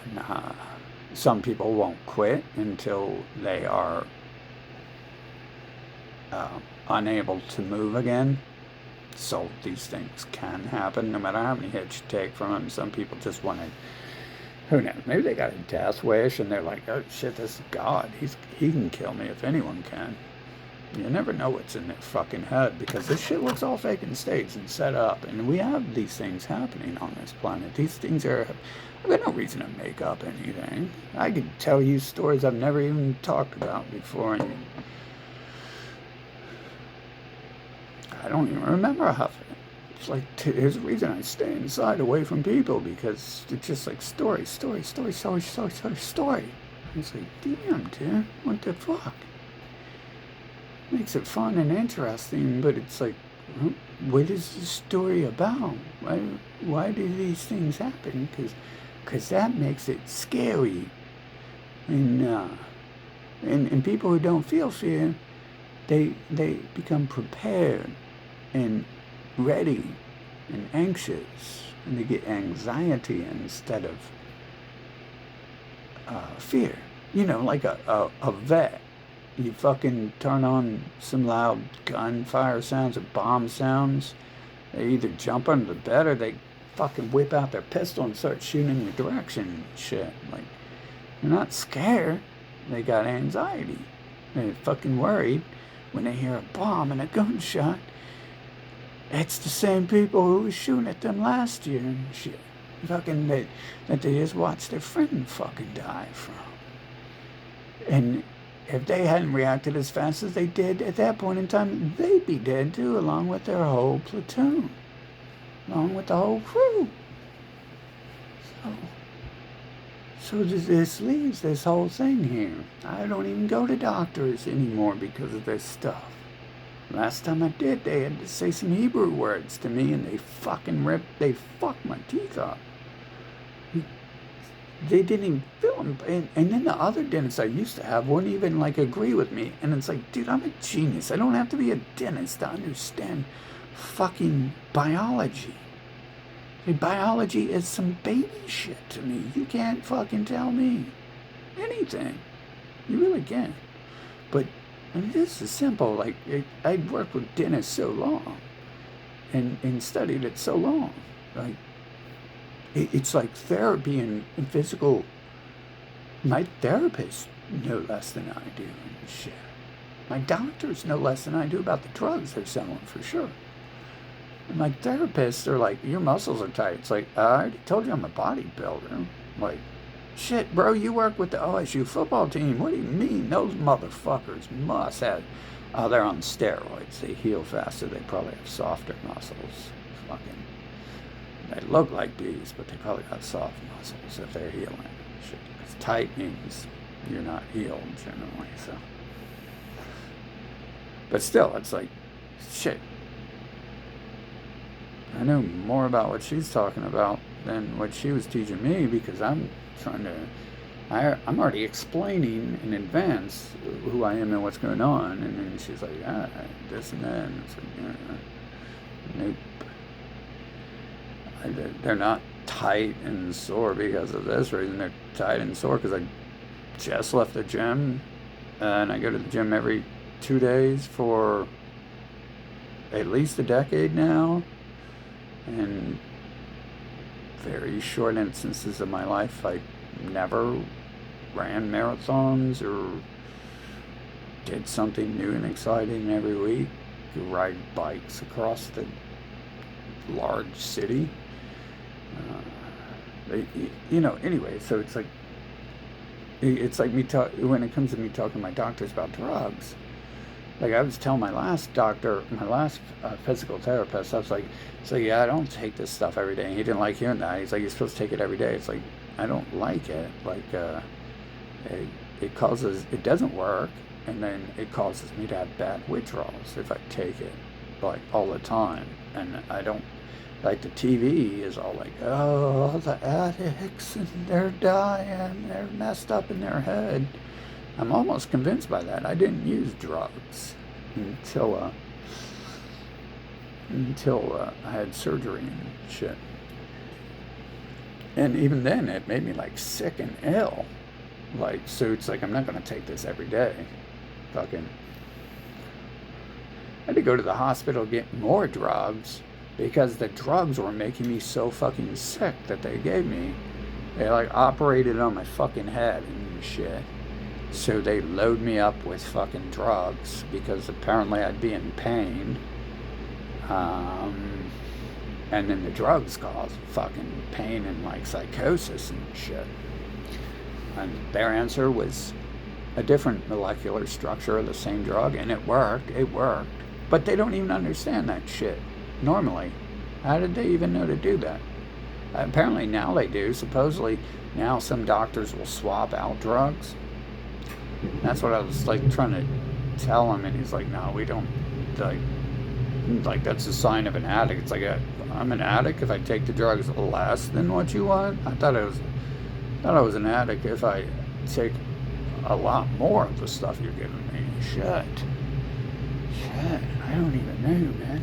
And some people won't quit until they are unable to move again. So these things can happen no matter how many hits you take from them. Some people just want to, who knows, maybe they got a death wish and they're like, oh shit, this is God. He can kill me if anyone can. You never know what's in their fucking head, because this shit looks all fake and staged and set up. And we have these things happening on this planet. These things I've got no reason to make up anything. I could tell you stories I've never even talked about before. And I don't even remember half of it. It's like, there's a reason I stay inside away from people, because it's just like story. It's like, damn, dude, what the fuck? Makes it fun and interesting, but it's like, what is the story about? Why do these things happen? Because that makes it scary. And people who don't feel fear, they become prepared and ready and anxious, and they get anxiety instead of fear. Like a vet. You fucking turn on some loud gunfire sounds or bomb sounds. They either jump under the bed or they fucking whip out their pistol and start shooting in your direction and shit. Like, they're not scared. They got anxiety. They're fucking worried when they hear a bomb and a gunshot. It's the same people who were shooting at them last year and shit. Fucking that they just watched their friend fucking die from. And if they hadn't reacted as fast as they did at that point in time, they'd be dead too, along with their whole platoon, along with the whole crew. So this leaves this whole thing here. I don't even go to doctors anymore because of this stuff. Last time I did, they had to say some Hebrew words to me, and they fucked my teeth up. They didn't even feel them. And then the other dentists I used to have wouldn't even agree with me. And it's like, dude, I'm a genius. I don't have to be a dentist to understand fucking biology. Biology is some baby shit to me. You can't fucking tell me anything. You really can't. But this is simple. I'd worked with dentists so long and studied it so long. It's like therapy and physical. My therapists know less than I do and shit. My doctors know less than I do about the drugs they're selling, for sure. And my therapists are like, your muscles are tight. It's like, I already told you I'm a bodybuilder. Like, shit, bro, you work with the OSU football team. What do you mean? Those motherfuckers must have... Oh, they're on steroids. They heal faster. They probably have softer muscles. Fucking... They look like bees, but they probably got soft muscles if they're healing. Shit. Because tight means you're not healed, generally, so... But still, it's like, shit. I know more about what she's talking about than what she was teaching me, because I'm already explaining in advance who I am and what's going on, and then she's like, this and that, and it's like, nope. They're not tight and sore because of this reason. They're tight and sore because I just left the gym, and I go to the gym every 2 days for at least a decade now. And very short instances of my life, I never ran marathons or did something new and exciting every week. Ride bikes across the large city. Anyway, so it's like me when it comes to me talking to my doctors about drugs. Like I was telling my last physical therapist, I was like, yeah, I don't take this stuff every day. And he didn't like hearing that. He's like, you're supposed to take it every day. It's like, I don't like it. It doesn't work, and then it causes me to have bad withdrawals if I take it, all the time. And I don't, the TV is all like, oh, the addicts, and they're dying, they're messed up in their head. I'm almost convinced by that. I didn't use drugs until I had surgery and shit. And even then, it made me sick and ill. So it's like, I'm not going to take this every day. I had to go to the hospital to get more drugs because the drugs were making me so fucking sick that they gave me. They operated on my fucking head and shit. So they load me up with fucking drugs because apparently I'd be in pain. And then the drugs cause fucking pain and psychosis and shit. And their answer was a different molecular structure of the same drug, and it worked. But they don't even understand that shit normally. How did they even know to do that? Apparently now they do. Supposedly now some doctors will swap out drugs. That's what I was like trying to tell him, and he's like, "No, we don't like that's a sign of an addict." It's like I'm an addict if I take the drugs less than what you want. I was an addict if I take a lot more of the stuff you're giving me. Shit, I don't even know, man.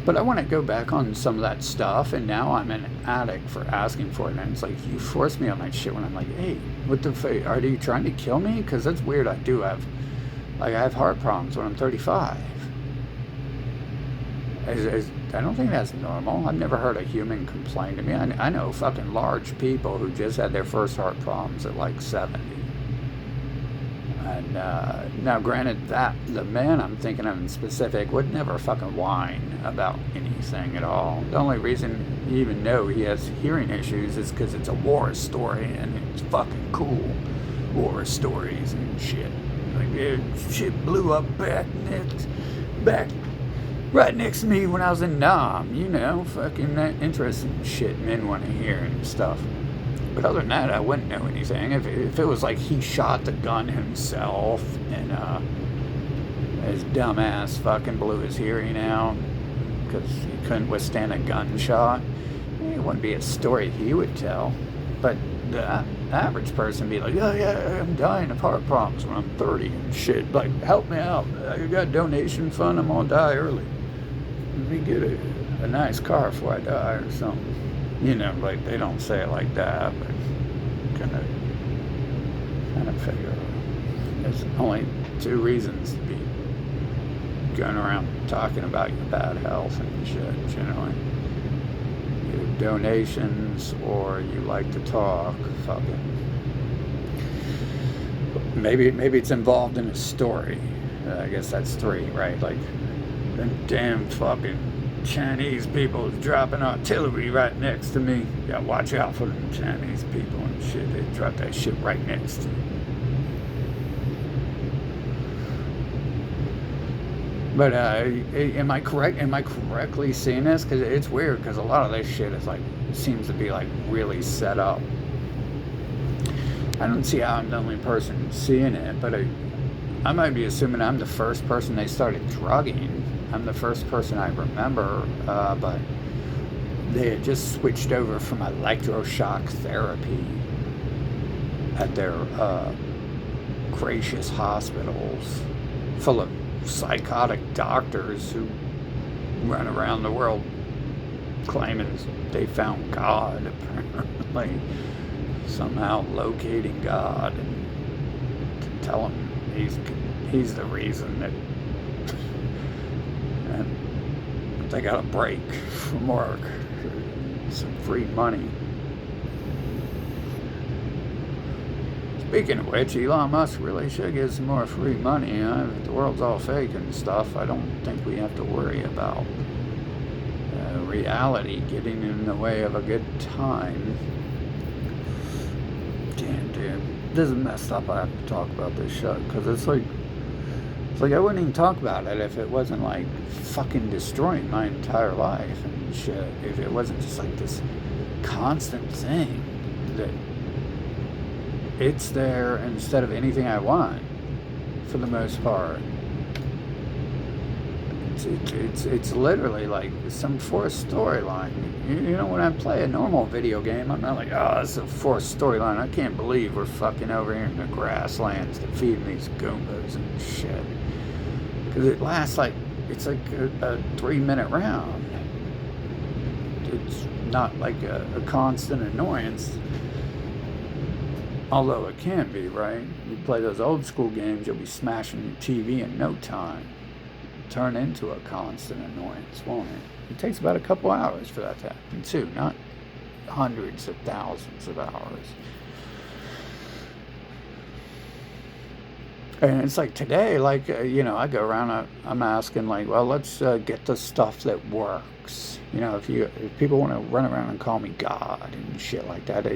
But I want to go back on some of that stuff, and now I'm an addict for asking for it. And it's like, you force me on that shit when I'm like, hey, what the fuck? Are you trying to kill me? Because that's weird. I have heart problems when I'm 35. I don't think that's normal. I've never heard a human complain to me. I know fucking large people who just had their first heart problems at like 70. And now, granted, that the man I'm thinking of in specific would never fucking whine about anything at all. The only reason you even know he has hearing issues is because it's a war story, and it's fucking cool. War stories and shit. Like, shit blew up back right next to me when I was in Nam. You know, fucking that interesting shit men want to hear and stuff. But other than that, I wouldn't know anything. If it was like he shot the gun himself and his dumbass fucking blew his hearing out because he couldn't withstand a gunshot, it wouldn't be a story he would tell. But the average person would be like, yeah, I'm dying of heart problems when I'm 30 and shit. Like, help me out. I got a donation fund. I'm going to die early. Let me get a nice car before I die or something. You know, like, they don't say it like that, but kind of figure there's only two reasons to be going around talking about your bad health and shit, generally. Either donations or you like to talk, fucking. Maybe it's involved in a story. I guess that's three, right? Like, the damn fucking Chinese people dropping artillery right next to me. Yeah, watch out for them Chinese people and shit. They drop that shit right next to me. But am I correct? Am I correctly seeing this? Because it's weird. Because a lot of this shit is like seems to be like really set up. I don't see how I'm the only person seeing it, but I might be assuming I'm the first person they started drugging. I'm the first person I remember, but they had just switched over from electroshock therapy at their gracious hospitals full of psychotic doctors who run around the world claiming they found God, apparently, somehow locating God and to tell him he's the reason that and they got a break from work, some free money. Speaking of which, Elon Musk really should get some more free money. If the world's all fake and stuff, I don't think we have to worry about reality getting in the way of a good time. Damn, dude. This is messed up. I have to talk about this shit because it's like I wouldn't even talk about it if it wasn't like fucking destroying my entire life and shit. If it wasn't just like this constant thing that it's there instead of anything I want, for the most part. It's literally like some forced storyline. You know, when I play a normal video game, I'm not like, oh, it's a forced storyline. I can't believe we're fucking over here in the grasslands defeating these Goombas and shit. Because it lasts like, it's like a 3-minute round. It's not like a constant annoyance. Although it can be, right? You play those old school games, you'll be smashing your TV in no time. Turn into a constant annoyance, won't it? It takes about a couple hours for that to happen too, not hundreds of thousands of hours. And it's like today, like, I go around, I'm asking like, well, let's get the stuff that works. You know, if people want to run around and call me God and shit like that,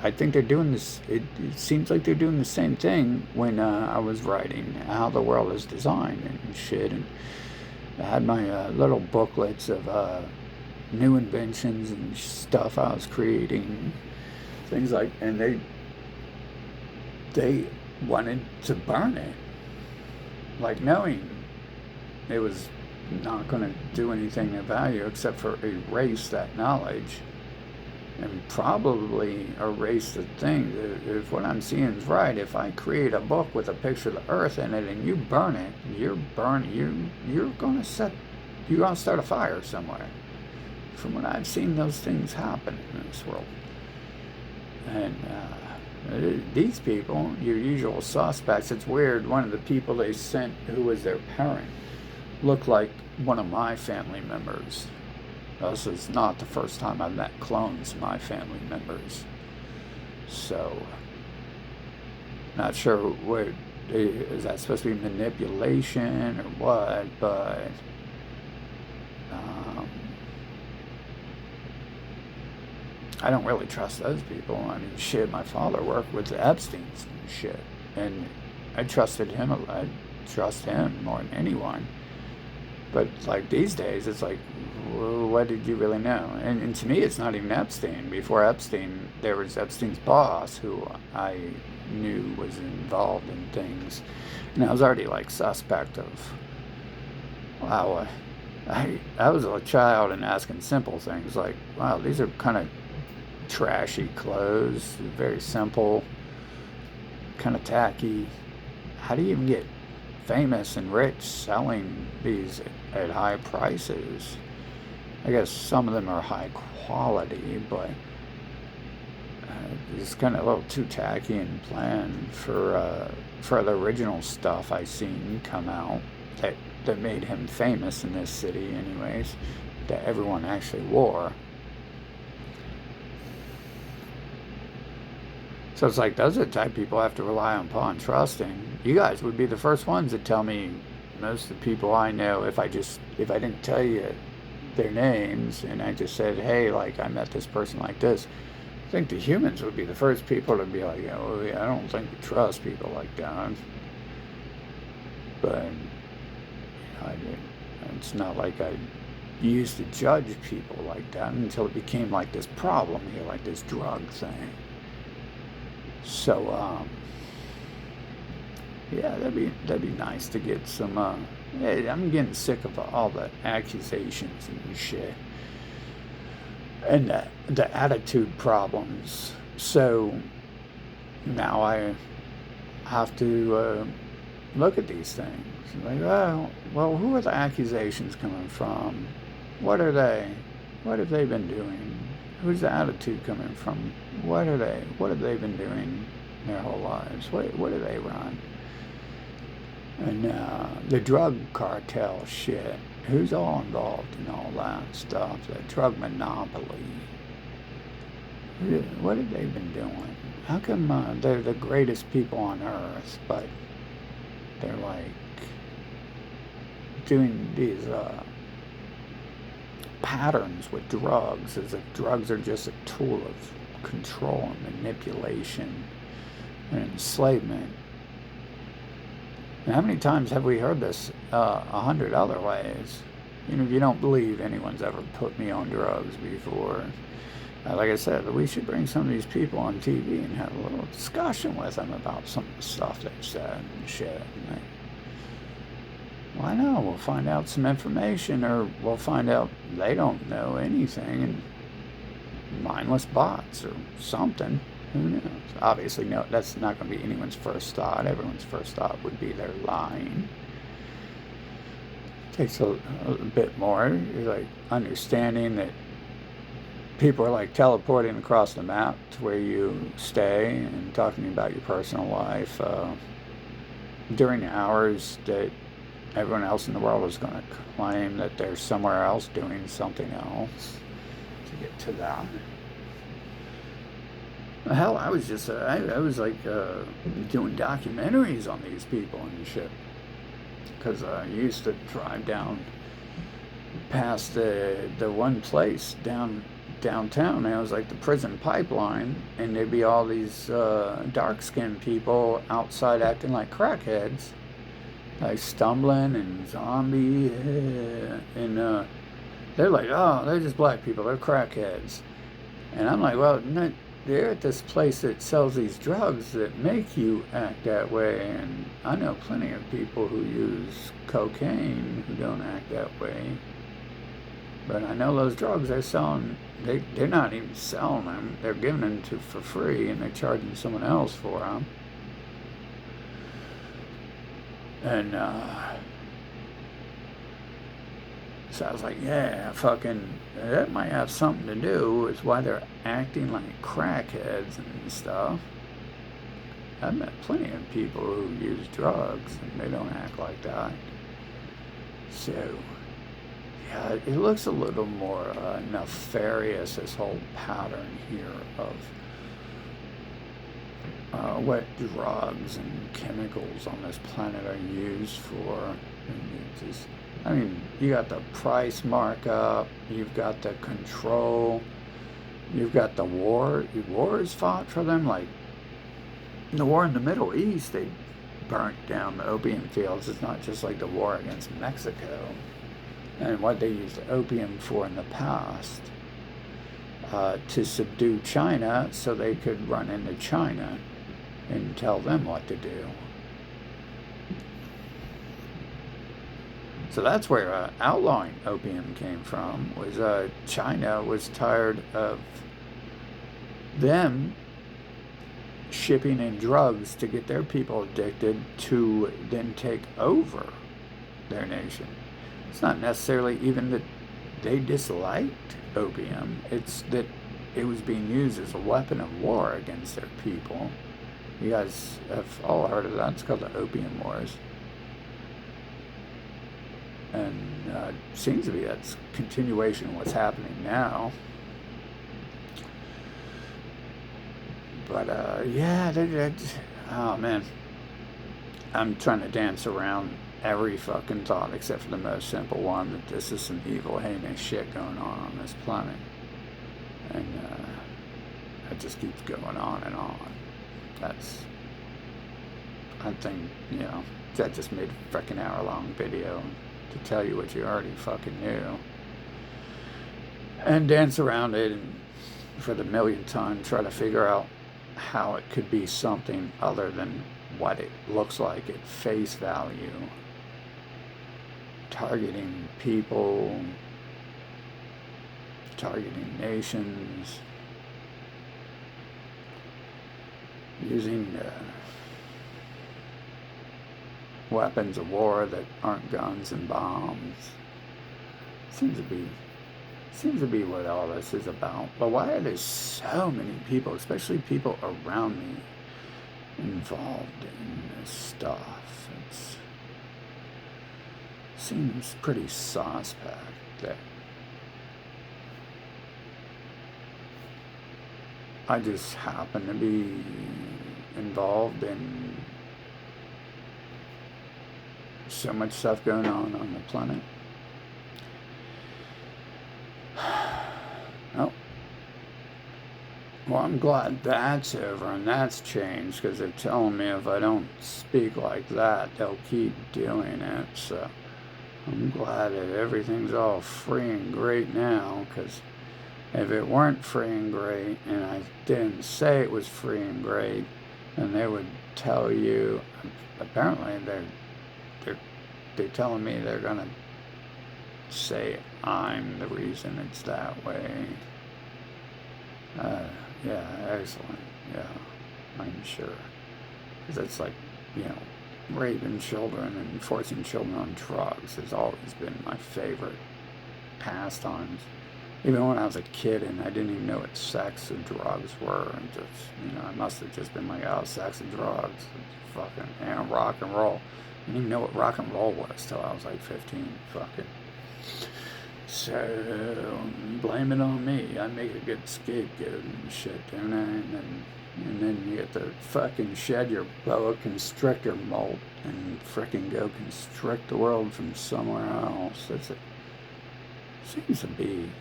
I think they're doing this, it seems like they're doing the same thing when I was writing How the World is Designed and shit, and I had my little booklets of, new inventions and stuff I was creating, things like, and they wanted to burn it, like knowing it was not going to do anything of value except for erase that knowledge and probably erase the thing. If what I'm seeing is right, if I create a book with a picture of the earth in it and you burn it, you're going to start a fire somewhere. From what I've seen, those things happen in this world. And these people, your usual suspects, it's weird, one of the people they sent who was their parent looked like one of my family members. This is not the first time I've met clones of my family members. So, not sure what, is that supposed to be manipulation or what, but I don't really trust those people. I mean, shit, my father worked with the Epsteins and shit, and I trusted him. I trust him more than anyone. But like these days, it's like, well, what did you really know? And to me, it's not even Epstein. Before Epstein, there was Epstein's boss, who I knew was involved in things, and I was already like suspect of, wow, I was a child and asking simple things like, wow, these are kind of trashy clothes, very simple, kind of tacky. How do you even get famous and rich selling these at high prices? I guess some of them are high quality, but it's kind of a little too tacky and bland for the original stuff I seen come out that made him famous in this city anyways, that everyone actually wore. So it's like, those are the type of people I have to rely upon trusting. You guys would be the first ones that tell me, most of the people I know, if I didn't tell you their names and I just said, hey, like, I met this person like this, I think the humans would be the first people to be like, oh, yeah, I don't think we trust people like that. But it's not like I used to judge people like that until it became like this problem here, like this drug thing. So, yeah, that'd be nice to get some. Hey, I'm getting sick of all the accusations and shit, and the attitude problems. So now I have to look at these things. Like, well, who are the accusations coming from? What are they? What have they been doing? Who's the attitude coming from? What have they been doing their whole lives? What do they run? And the drug cartel shit. Who's all involved in all that stuff? The drug monopoly. What have they been doing? How come they're the greatest people on earth, but they're like doing these patterns with drugs, as if drugs are just a tool of control and manipulation and enslavement. And how many times have we heard this 100 other ways? You know, if you don't believe anyone's ever put me on drugs before, like I said, we should bring some of these people on TV and have a little discussion with them about some of the stuff they've said and shit. And why not? We'll find out some information, or we'll find out they don't know anything and mindless bots or something. Who knows? Obviously, no, that's not going to be anyone's first thought. Everyone's first thought would be they're lying. It takes a bit more, like understanding that people are like teleporting across the map to where you stay and talking about your personal life during the hours that everyone else in the world is going to claim that they're somewhere else doing something else. To get to that. Hell, I was just, I was like doing documentaries on these people and shit. Because I used to drive down past the one place downtown, and it was like the prison pipeline, and there'd be all these dark-skinned people outside acting like crackheads. Like stumbling and zombie and they're like, oh, they're just black people, they're crackheads. And I'm like, well, no, they're at this place that sells these drugs that make you act that way. And I know plenty of people who use cocaine who don't act that way. But I know those drugs they're selling, they're not even selling them. They're giving them to for free, and they're charging someone else for them. And so I was like, yeah, fucking, that might have something to do with why they're acting like crackheads and stuff. I've met plenty of people who use drugs and they don't act like that. So, yeah, it looks a little more nefarious, this whole pattern here of what drugs and chemicals on this planet are used for. And it just, I mean, you got the price markup, you've got the control, you've got the war. Wars fought for them, like the war in the Middle East, they burnt down the opium fields. It's not just like the war against Mexico and what they used opium for in the past to subdue China so they could run into China and tell them what to do. So that's where outlawing opium came from, was China was tired of them shipping in drugs to get their people addicted to then take over their nation. It's not necessarily even that they disliked opium, it's that it was being used as a weapon of war against their people. You guys have all heard of that. It's called the Opium Wars. And seems to be that's continuation of what's happening now. But yeah, oh man, I'm trying to dance around every fucking thought except for the most simple one, that this is some evil, heinous shit going on this planet. And it just keeps going on and on. I think, that just made a freaking hour-long video to tell you what you already fucking knew. And dance around it and for the millionth time try to figure out how it could be something other than what it looks like at face value. Targeting people, targeting nations, using weapons of war that aren't guns and bombs. Seems to be what all this is about. But why are there so many people, especially people around me, involved in this stuff? It seems pretty suspect that I just happen to be involved in so much stuff going on the planet. Oh. Well, I'm glad that's over and that's changed, because they're telling me if I don't speak like that, they'll keep doing it. So I'm glad that everything's all free and great now, because if it weren't free and great, and I didn't say it was free and great, then they would tell you, apparently they're telling me they're going to say I'm the reason it's that way. Yeah, excellent. Yeah, I'm sure. Because it's like, raping children and forcing children on drugs has always been my favorite pastimes. Even when I was a kid and I didn't even know what sex and drugs were, and just, I must have just been like, oh, sex and drugs, fucking, rock and roll. I didn't even know what rock and roll was till I was like 15, fucking. So, blame it on me. I make a good scapegoat and shit, don't I? And then you get to fucking shed your boa constrictor molt and frickin' go constrict the world from somewhere else. Seems to be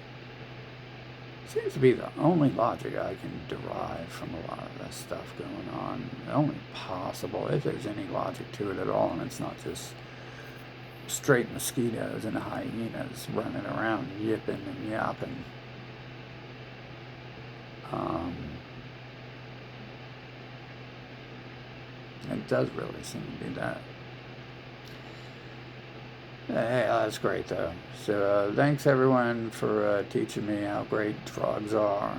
the only logic I can derive from a lot of this stuff going on. Only possible, if there's any logic to it at all, and it's not just straight mosquitoes and hyenas running around yipping and yapping. It does really seem to be that. Hey, that's great though. So thanks everyone for teaching me how great drugs are.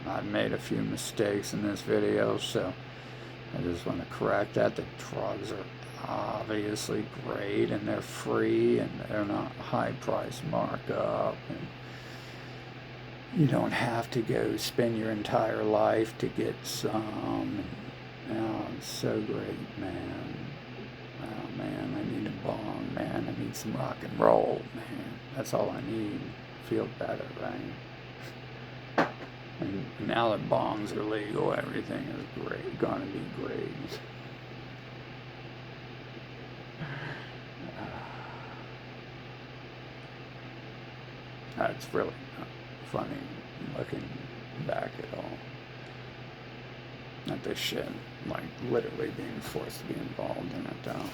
I've made a few mistakes in this video, so I just want to correct that. The drugs are obviously great, and they're free, and they're not high price markup, and you don't have to go spend your entire life to get some. Oh, it's so great, man. Oh man, I need a bong, man. I need some rock and roll, man. That's all I need. Feel better, right? And now that bongs are legal, everything is great. Gonna be great. It's really not funny looking back at all. Not this shit, like literally being forced to be involved in it though.